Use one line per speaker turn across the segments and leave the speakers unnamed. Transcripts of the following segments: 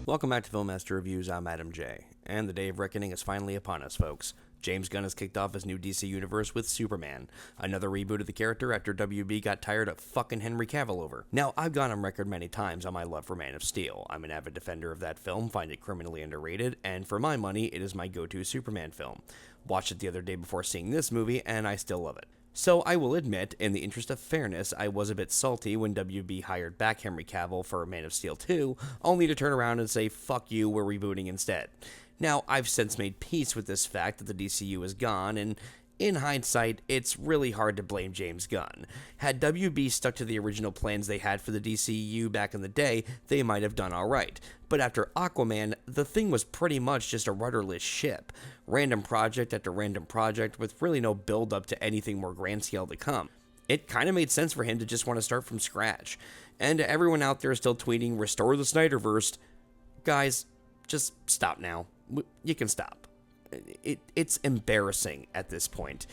Welcome back to Filmmaster Reviews. I'm Adam J. And the day of reckoning is finally upon us, folks. James Gunn has kicked off his new DC universe with Superman, another reboot of the character after WB got tired of fucking Henry Cavill over. Now, I've gone on record many times on my love for Man of Steel. I'm an avid defender of that film, find it criminally underrated, and for my money, it is my go-to Superman film. Watched it the other day before seeing this movie, and I still love it. So I will admit, in the interest of fairness, I was a bit salty when WB hired back Henry Cavill for Man of Steel 2, only to turn around and say, fuck you, we're rebooting instead. Now, I've since made peace with this fact that the DCU is gone, and in hindsight, it's really hard to blame James Gunn. Had WB stuck to the original plans they had for the DCU back in the day, they might have done alright. But after Aquaman, the thing was pretty much just a rudderless ship. Random project after random project with really no build-up to anything more grand scale to come. It kind of made sense for him to just want to start from scratch. And everyone out there still tweeting, restore the Snyderverse. Guys, just stop now. You can stop. It's embarrassing at this point.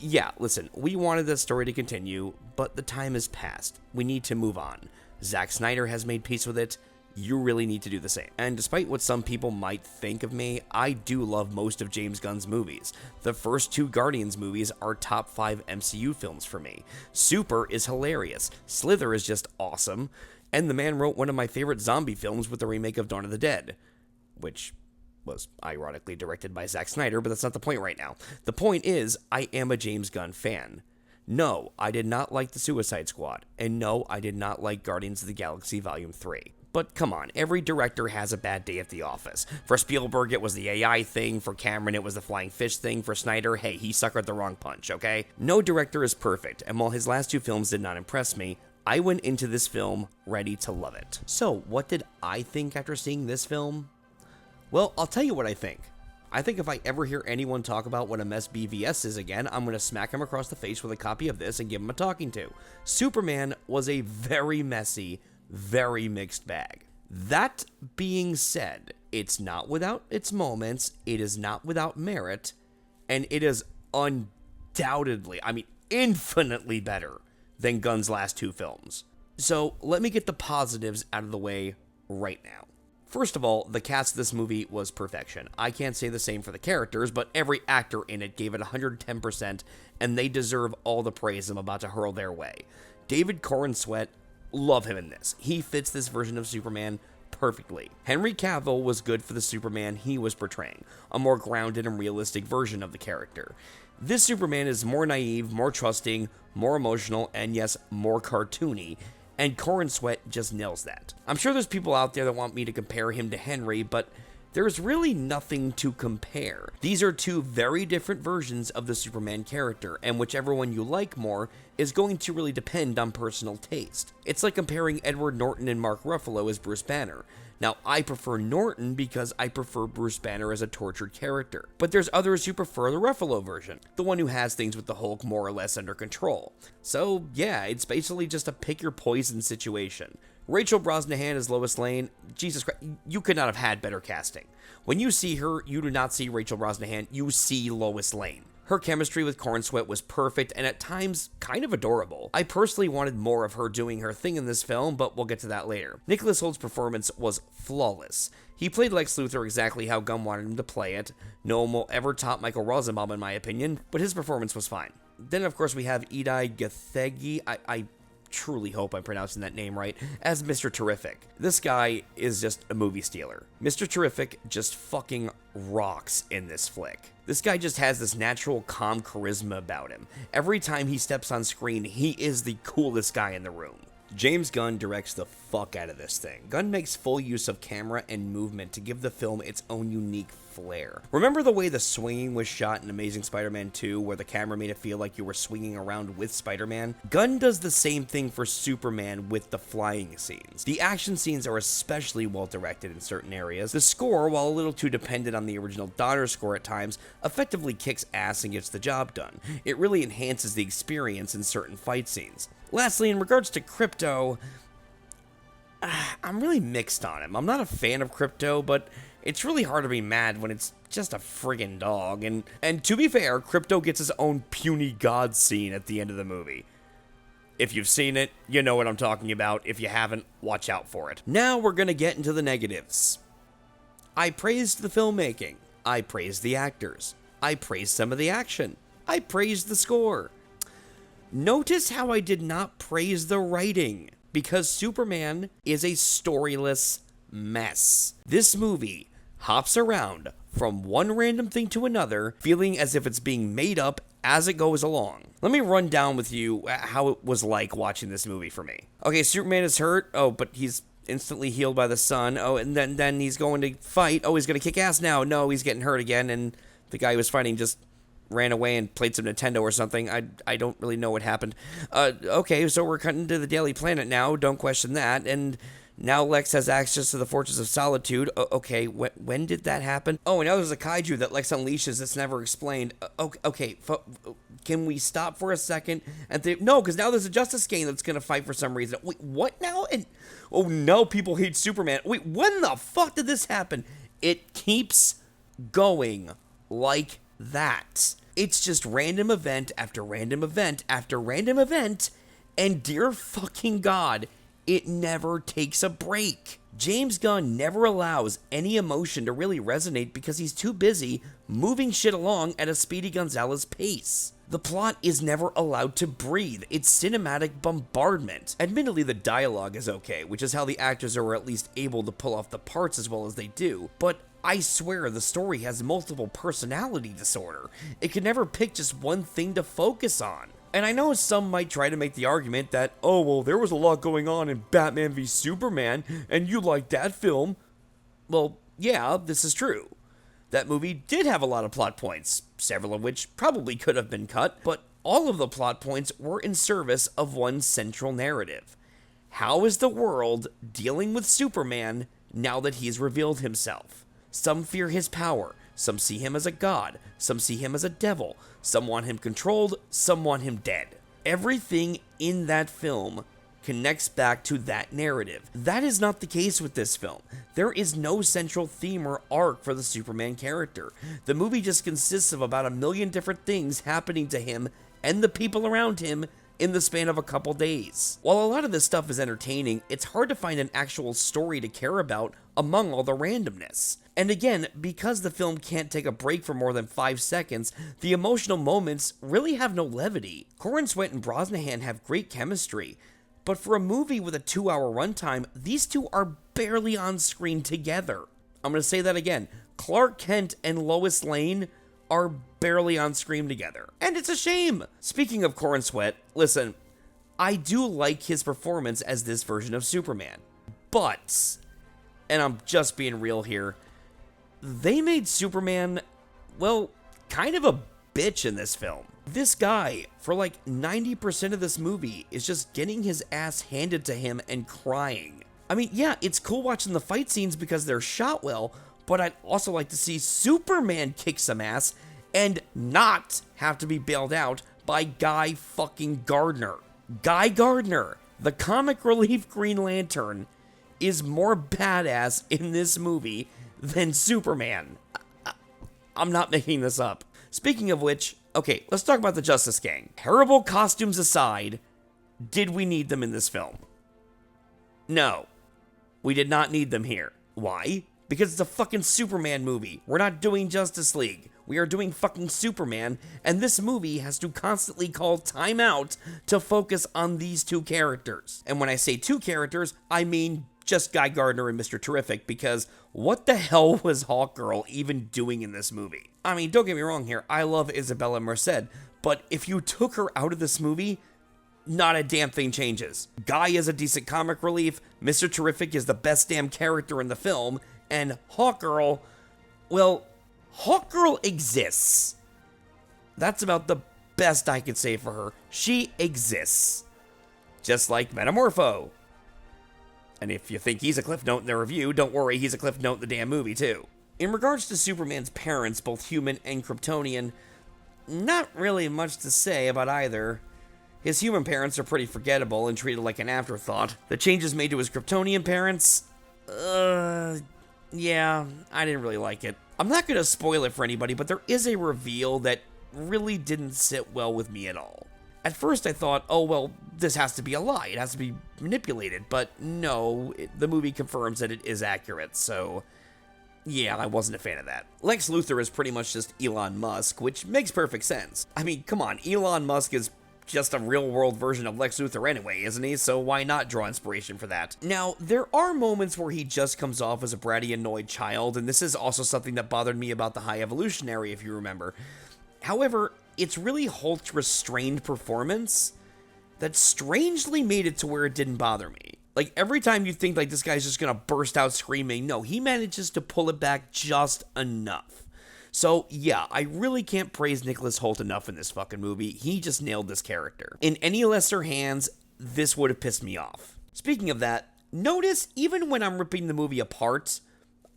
Yeah, listen, we wanted this story to continue, but the time has passed. We need to move on. Zack Snyder has made peace with it. You really need to do the same. And despite what some people might think of me, I do love most of James Gunn's movies. The first two Guardians movies are top 5 MCU films for me. Super is hilarious. Slither is just awesome. And the man wrote one of my favorite zombie films with the remake of Dawn of the Dead, which was ironically directed by Zack Snyder, but that's not the point right now. The point is, I am a James Gunn fan. No, I did not like The Suicide Squad, and no, I did not like Guardians of the Galaxy Volume 3. But come on, every director has a bad day at the office. For Spielberg, it was the AI thing. For Cameron, it was the flying fish thing. For Snyder, hey, he suckered the wrong punch, okay? No director is perfect, and while his last two films did not impress me, I went into this film ready to love it. So, what did I think after seeing this film? Well, I'll tell you what I think. I think if I ever hear anyone talk about what a mess BVS is again, I'm going to smack him across the face with a copy of this and give him a talking to. Superman was a very messy, very mixed bag. That being said, it's not without its moments, it is not without merit, and it is undoubtedly, infinitely better than Gunn's last two films. So let me get the positives out of the way right now. First of all, the cast of this movie was perfection. I can't say the same for the characters, but every actor in it gave it 110%, and they deserve all the praise I'm about to hurl their way. David Corenswet, love him in this. He fits this version of Superman perfectly. Henry Cavill was good for the Superman he was portraying, a more grounded and realistic version of the character. This Superman is more naive, more trusting, more emotional, and yes, more cartoony, and Corenswet just nails that. I'm sure there's people out there that want me to compare him to Henry, but there's really nothing to compare. These are two very different versions of the Superman character, and whichever one you like more is going to really depend on personal taste. It's like comparing Edward Norton and Mark Ruffalo as Bruce Banner. Now, I prefer Norton because I prefer Bruce Banner as a tortured character, but there's others who prefer the Ruffalo version, the one who has things with the Hulk more or less under control. So, yeah, it's basically just a pick your poison situation. Rachel Brosnahan as Lois Lane, Jesus Christ, you could not have had better casting. When you see her, you do not see Rachel Brosnahan, you see Lois Lane. Her chemistry with Corenswet was perfect and at times kind of adorable. I personally wanted more of her doing her thing in this film, but we'll get to that later. Nicholas Holt's performance was flawless. He played Lex Luthor exactly how Gunn wanted him to play it. No one will ever top Michael Rosenbaum in my opinion, but his performance was fine. Then of course we have Idai Gathegi, I truly hope I'm pronouncing that name right, as Mr. Terrific. This guy is just a movie stealer. Mr. Terrific just fucking rocks in this flick. This guy just has this natural calm charisma about him. Every time he steps on screen, he is the coolest guy in the room. James Gunn directs the fuck out of this thing. Gunn makes full use of camera and movement to give the film its own unique flair. Remember the way the swinging was shot in Amazing Spider-Man 2, where the camera made it feel like you were swinging around with Spider-Man? Gunn does the same thing for Superman with the flying scenes. The action scenes are especially well directed in certain areas. The score, while a little too dependent on the original Donner score at times, effectively kicks ass and gets the job done. It really enhances the experience in certain fight scenes. Lastly, in regards to Crypto, I'm really mixed on him. I'm not a fan of Crypto, but it's really hard to be mad when it's just a friggin' dog. And to be fair, Crypto gets his own puny god scene at the end of the movie. If you've seen it, you know what I'm talking about. If you haven't, watch out for it. Now we're gonna get into the negatives. I praised the filmmaking. I praised the actors. I praised some of the action. I praised the score. Notice how I did not praise the writing, because Superman is a storyless mess. This movie hops around from one random thing to another, feeling as if it's being made up as it goes along. Let me run down with you how it was like watching this movie for me. Okay, Superman is hurt. Oh, but he's instantly healed by the sun. Oh, and then he's going to fight. Oh, he's going to kick ass now. No, he's getting hurt again, and the guy who was fighting just ran away and played some Nintendo or something. I don't really know what happened. Okay, so we're cutting to the Daily Planet now. Don't question that. And now Lex has access to the Fortress of Solitude. Okay, when did that happen? Oh, and now there's a kaiju that Lex unleashes that's never explained. Okay, can we stop for a second? And no, because now there's a Justice Gang that's going to fight for some reason. Wait, what now? And oh, no, people hate Superman. Wait, when the fuck did this happen? It keeps going like that. It's just random event after random event after random event, and dear fucking God, it never takes a break. James Gunn never allows any emotion to really resonate because he's too busy moving shit along at a Speedy Gonzalez pace. The plot is never allowed to breathe. It's cinematic bombardment. Admittedly, the dialogue is okay, which is how the actors are at least able to pull off the parts as well as they do, but I swear the story has multiple personality disorder. It can never pick just one thing to focus on. And I know some might try to make the argument that, oh, well, there was a lot going on in Batman v Superman, and you liked that film. Well, yeah, this is true. That movie did have a lot of plot points, several of which probably could have been cut, but all of the plot points were in service of one central narrative. How is the world dealing with Superman now that he's revealed himself? Some fear his power, some see him as a god, some see him as a devil, some want him controlled, some want him dead. Everything in that film connects back to that narrative. That is not the case with this film. There is no central theme or arc for the Superman character. The movie just consists of about 1 million different things happening to him and the people around him in the span of a couple days. While a lot of this stuff is entertaining, it's hard to find an actual story to care about among all the randomness. And again, because the film can't take a break for more than 5 seconds, the emotional moments really have no levity. Corrin Sweat and Brosnahan have great chemistry, but for a movie with a 2-hour runtime, these two are barely on screen together. I'm going to say that again. Clark Kent and Lois Lane are barely on screen together. And it's a shame. Speaking of Corrin Sweat, listen, I do like his performance as this version of Superman. But, and I'm just being real here, they made Superman, well, kind of a bitch in this film. This guy, for like 90% of this movie, is just getting his ass handed to him and crying. I mean, yeah, it's cool watching the fight scenes because they're shot well, but I'd also like to see Superman kick some ass and not have to be bailed out by Guy fucking Gardner. Guy Gardner, the comic relief Green Lantern, is more badass in this movie than Superman. I'm not making this up. Speaking of which, okay, let's talk about the Justice Gang. Terrible costumes aside, did we need them in this film? No, we did not need them here. Why? Because it's a fucking Superman movie. We're not doing Justice League. We are doing fucking Superman, and this movie has to constantly call time out to focus on these two characters. And when I say two characters, I mean just Guy Gardner and Mr. Terrific, because what the hell was Hawkgirl even doing in this movie? I mean, don't get me wrong here, I love Isabella Merced, but if you took her out of this movie, not a damn thing changes. Guy is a decent comic relief, Mr. Terrific is the best damn character in the film, and Hawkgirl, well, Hawkgirl exists. That's about the best I could say for her. She exists. Just like Metamorpho. And if you think he's a cliff note in the review, don't worry, he's a cliff note in the damn movie too. In regards to Superman's parents, both human and Kryptonian, not really much to say about either. His human parents are pretty forgettable and treated like an afterthought. The changes made to his Kryptonian parents, yeah, I didn't really like it. I'm not going to spoil it for anybody, but there is a reveal that really didn't sit well with me at all. At first I thought, oh well, this has to be a lie, it has to be manipulated, but no, the movie confirms that it is accurate, so Yeah, I wasn't a fan of that. Lex Luthor is pretty much just Elon Musk, which makes perfect sense. I mean, come on, Elon Musk is just a real-world version of Lex Luthor anyway, isn't he? So why not draw inspiration for that? Now, there are moments where he just comes off as a bratty, annoyed child, and this is also something that bothered me about the High Evolutionary, if you remember. However, it's really Hulk's restrained performance that strangely made it to where it didn't bother me. Like, every time you think, like, this guy's just gonna burst out screaming, no, he manages to pull it back just enough. So, yeah, I really can't praise Nicholas Hoult enough in this fucking movie. He just nailed this character. In any lesser hands, this would have pissed me off. Speaking of that, notice, even when I'm ripping the movie apart,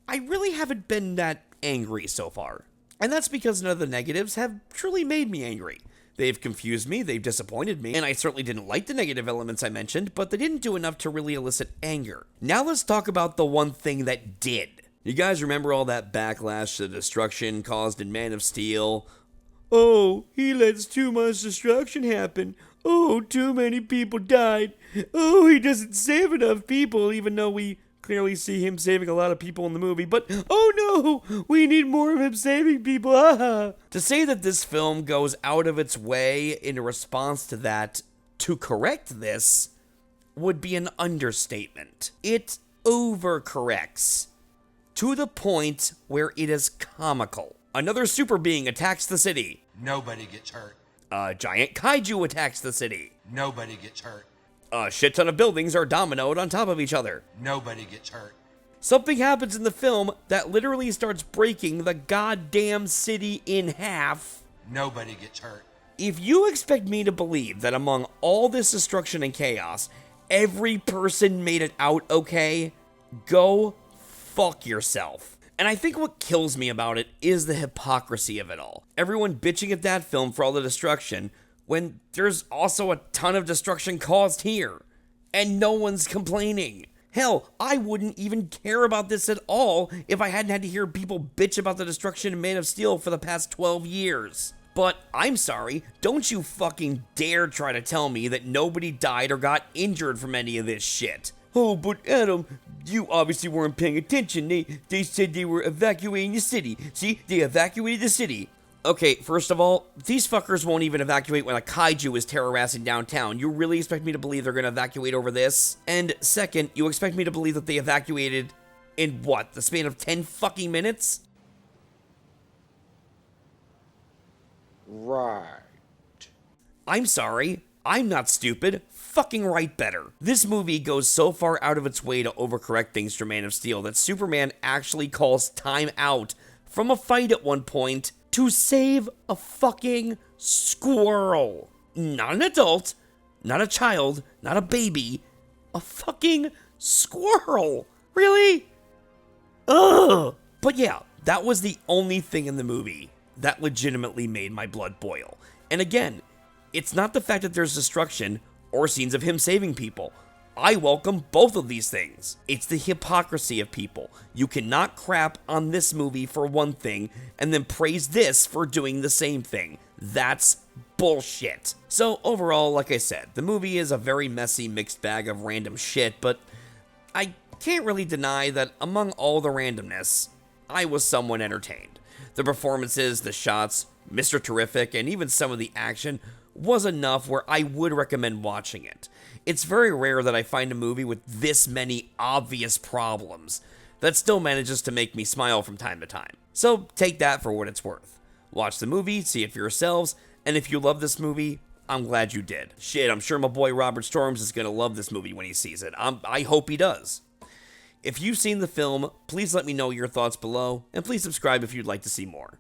I really haven't been that angry so far. And that's because none of the negatives have truly made me angry. They've confused me, they've disappointed me, and I certainly didn't like the negative elements I mentioned, but they didn't do enough to really elicit anger. Now let's talk about the one thing that did. You guys remember all that backlash to destruction caused in Man of Steel? Oh, he lets too much destruction happen. Oh, too many people died. Oh, he doesn't save enough people, even though we clearly see him saving a lot of people in the movie, but oh no, we need more of him saving people. To say that this film goes out of its way in response to that to correct this would be an understatement. It overcorrects to the point where it is comical. Another super being attacks the city.
Nobody gets hurt.
A giant kaiju attacks the city.
Nobody gets hurt.
A shit ton of buildings are dominoed on top of each other.
Nobody gets hurt.
Something happens in the film that literally starts breaking the goddamn city in half.
Nobody gets hurt.
If you expect me to believe that among all this destruction and chaos, every person made it out okay, go fuck yourself. And I think what kills me about it is the hypocrisy of it all. Everyone bitching at that film for all the destruction, when there's also a ton of destruction caused here, and no one's complaining. Hell, I wouldn't even care about this at all if I hadn't had to hear people bitch about the destruction in Man of Steel for the past 12 years. But I'm sorry, don't you fucking dare try to tell me that nobody died or got injured from any of this shit. Oh, but Adam, you obviously weren't paying attention. They said they were evacuating the city. See, they evacuated the city. Okay, first of all, these fuckers won't even evacuate when a kaiju is terrorizing downtown. You really expect me to believe they're gonna evacuate over this? And second, you expect me to believe that they evacuated in what, the span of 10 fucking minutes?
Right.
I'm sorry, I'm not stupid. Fucking write better. This movie goes so far out of its way to overcorrect things for Man of Steel that Superman actually calls time out from a fight at one point to save a fucking squirrel. Not an adult, not a child, not a baby, a fucking squirrel. Really? Ugh. But yeah, that was the only thing in the movie that legitimately made my blood boil. And again, it's not the fact that there's destruction or scenes of him saving people. I welcome both of these things. It's the hypocrisy of people. You cannot crap on this movie for one thing and then praise this for doing the same thing. That's bullshit. So overall, like I said, the movie is a very messy mixed bag of random shit, but I can't really deny that among all the randomness, I was somewhat entertained. The performances, the shots, Mr. Terrific, and even some of the action was enough where I would recommend watching it. It's very rare that I find a movie with this many obvious problems that still manages to make me smile from time to time. So take that for what it's worth. Watch the movie, see it for yourselves, and if you love this movie, I'm glad you did. Shit, I'm sure my boy Robert Storms is gonna love this movie when he sees it. I hope he does. If you've seen the film, please let me know your thoughts below, and please subscribe if you'd like to see more.